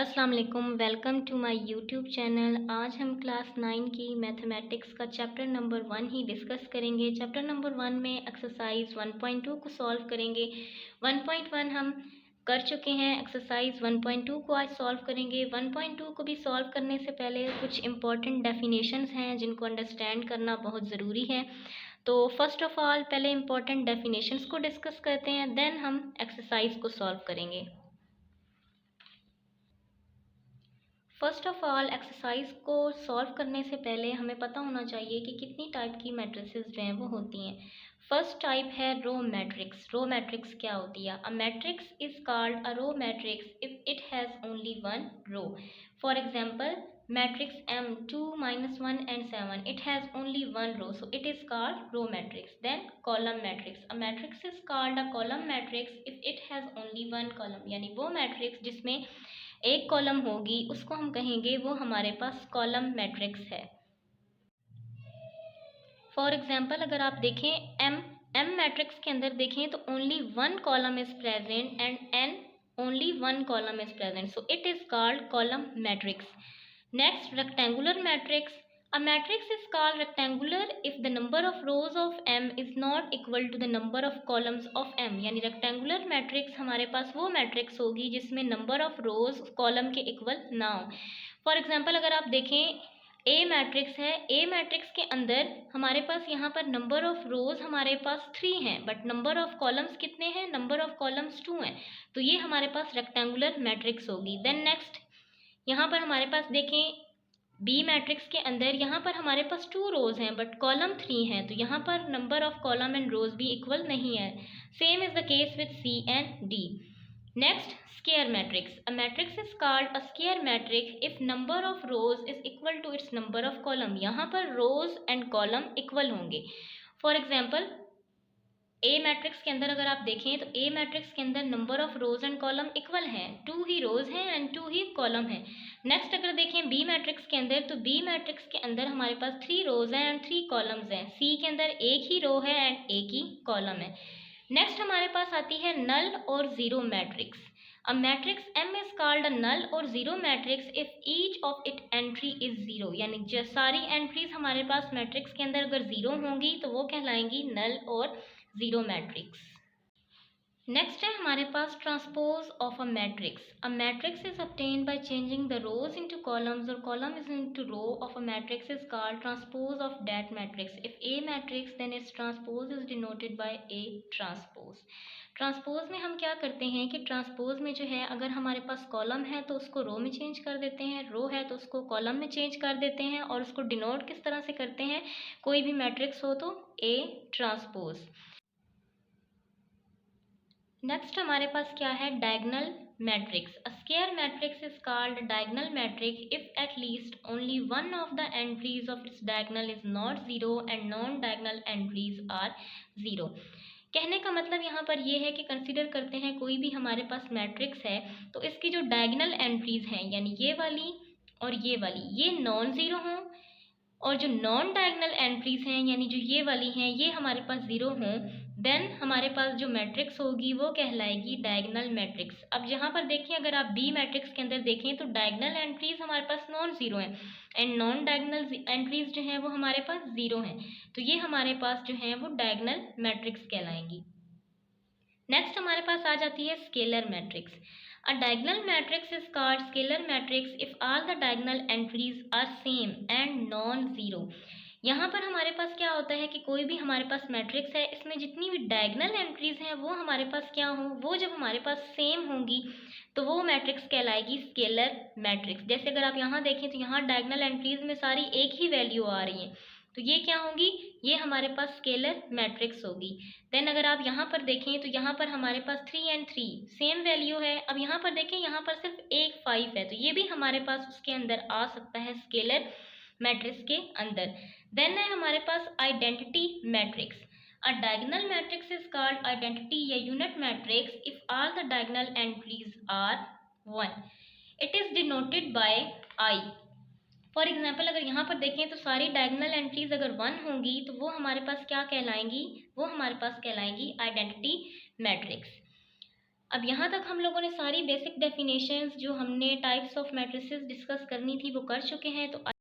अस्सलाम वालेकुम, welcome to my YouTube channel. आज हम क्लास 9 की मैथमेटिक्स का चैप्टर नंबर 1 ही डिस्कस करेंगे। चैप्टर नंबर 1 में एक्सरसाइज 1.2 को सॉल्व करेंगे। 1.1 हम कर चुके हैं, एक्सरसाइज 1.2 को आज सॉल्व करेंगे। 1.2 को भी सॉल्व करने से पहले कुछ इंपॉर्टेंट डेफिनेशंस हैं जिनको अंडरस्टैंड करना बहुत ज़रूरी है। तो फर्स्ट ऑफ ऑल पहले इंपॉर्टेंट डेफिनेशंस को डिस्कस करते हैं, देन हम एक्सरसाइज को सॉल्व करेंगे। फर्स्ट ऑफ ऑल एक्सरसाइज को सॉल्व करने से पहले हमें पता होना चाहिए कि कितनी टाइप की मैट्रिसेस जो हैं वो होती हैं। फर्स्ट टाइप है रो मैट्रिक्स। रो मैट्रिक्स क्या होती है? A matrix is called a row matrix if it has only one row. For example matrix M 2 -1 and 7, it has only one row, so it is called row matrix. Then column matrix. A matrix is called a column matrix if it has only one column, यानी वो matrix जिसमें एक column होगी उसको हम कहेंगे वो हमारे पास कॉलम मैट्रिक्स है। फॉर एग्जाम्पल अगर आप देखें एम मैट्रिक्स के अंदर देखें तो only one column is present and N only one column is present, so it is called column matrix. Next rectangular matrix. A matrix is called rectangular if the number of rows of M is not equal to the number of columns of M, यानी rectangular matrix हमारे पास वो matrix होगी जिसमें number of rose column के equal ना हो। For example अगर आप देखें ए मैट्रिक्स है, ए मैट्रिक्स के अंदर हमारे पास यहाँ पर नंबर ऑफ रोज हमारे पास 3 हैं बट नंबर ऑफ कॉलम्स कितने हैं? नंबर ऑफ कॉलम्स 2 हैं, तो ये हमारे पास रेक्टेंगुलर मैट्रिक्स होगी। देन नेक्स्ट यहाँ पर हमारे पास देखें बी मैट्रिक्स के अंदर यहाँ पर हमारे पास 2 रोज हैं बट कॉलम 3 हैं, तो यहाँ पर number of column and rows भी इक्वल नहीं है। Same is the case with C and D. Next square matrix. A matrix is called a square matrix if number of rows is equal to its number of column. यहाँ पर rows and column equal होंगे। For example A matrix के अंदर अगर आप देखें तो ए matrix के अंदर number of rose and column equal हैं, 2 ही रोज हैं एंड 2 ही कॉलम हैं। नेक्स्ट अगर देखें बी मैट्रिक्स के अंदर तो बी मैट्रिक्स के अंदर हमारे पास 3 रोज हैं एंड 3 कॉलम्स हैं। सी के अंदर एक ही रो है एंड एक ही कॉलम है। नेक्स्ट हमारे पास आती है नल और zero matrix. A matrix M is called a null or zero matrix if each of its entry is zero, यानी जो सारी एंट्रीज हमारे पास मैट्रिक्स के अंदर अगर जीरो होंगी तो वो कहलाएंगी नल और जीरो मैट्रिक्स। नेक्स्ट है हमारे पास transpose of a matrix. A matrix is obtained by changing the rows into columns or column is into row of a matrix is called transpose of that matrix. If A matrix then its transpose is denoted by A transpose. Transpose में हम क्या करते हैं कि transpose में जो है अगर हमारे पास कॉलम है तो उसको रो में चेंज कर देते हैं, रो है तो उसको कॉलम में चेंज कर देते हैं और उसको डिनोट किस तरह से करते हैं? कोई भी मैट्रिक्स हो तो A ट्रांसपोज। नेक्स्ट हमारे पास क्या है? Diagonal matrix. A square matrix is called diagonal matrix if at least only one of the entries of its diagonal is not zero and non diagonal entries are zero. कहने का मतलब यहाँ पर ये है कि कंसीडर करते हैं कोई भी हमारे पास मैट्रिक्स है तो इसकी जो डायगोनल एंट्रीज हैं यानी ये वाली और ये नॉन ज़ीरो हों और जो नॉन डायगोनल एंट्रीज हैं यानी जो ये वाली हैं ये हमारे पास ज़ीरो हों, देन हमारे पास जो मैट्रिक्स होगी वो कहलाएगी डायगोनल मैट्रिक्स। अब यहाँ पर देखिए अगर आप बी मैट्रिक्स के अंदर देखें तो डायगोनल एंट्रीज हमारे पास नॉन ज़ीरो हैं एंड नॉन डायगोनल एंट्रीज जो हैं वो हमारे पास ज़ीरो हैं, तो ये हमारे पास जो हैं वो डायगोनल मैट्रिक्स कहलाएंगी। नेक्स्ट हमारे पास आ जाती है scalar matrix. A diagonal matrix is called scalar matrix if all the diagonal entries are same and non zero. यहाँ पर हमारे पास क्या होता है कि कोई भी हमारे पास मैट्रिक्स है इसमें जितनी भी डायगोनल एंट्रीज हैं वो हमारे पास क्या हों, वो जब हमारे पास सेम होंगी तो वो मैट्रिक्स कहलाएगी स्केलर मैट्रिक्स। जैसे अगर आप यहाँ देखें तो यहाँ डायगोनल एंट्रीज में सारी एक ही वैल्यू आ रही हैं तो ये क्या होंगी? ये हमारे पास स्केलर मैट्रिक्स होगी। देन अगर आप यहाँ पर देखें तो यहाँ पर हमारे पास 3 एंड 3 सेम वैल्यू है। अब यहाँ पर देखें यहाँ पर सिर्फ एक 5 है तो ये भी हमारे पास उसके अंदर आ सकता है स्केलर मैट्रिक्स के अंदर। देन है हमारे पास identity matrix. A diagonal matrix is called identity या unit matrix if all the diagonal entries are 1। It is denoted by I. For example अगर यहाँ पर देखें तो सारी डायगोनल एंट्रीज अगर 1 होंगी तो वो हमारे पास क्या कहलाएंगी? वो हमारे पास कहलाएंगी आइडेंटिटी मैट्रिक्स। अब यहाँ तक हम लोगों ने सारी बेसिक डेफिनेशंस जो हमने टाइप्स ऑफ मैट्रिसेस डिस्कस करनी थी वो कर चुके हैं। तो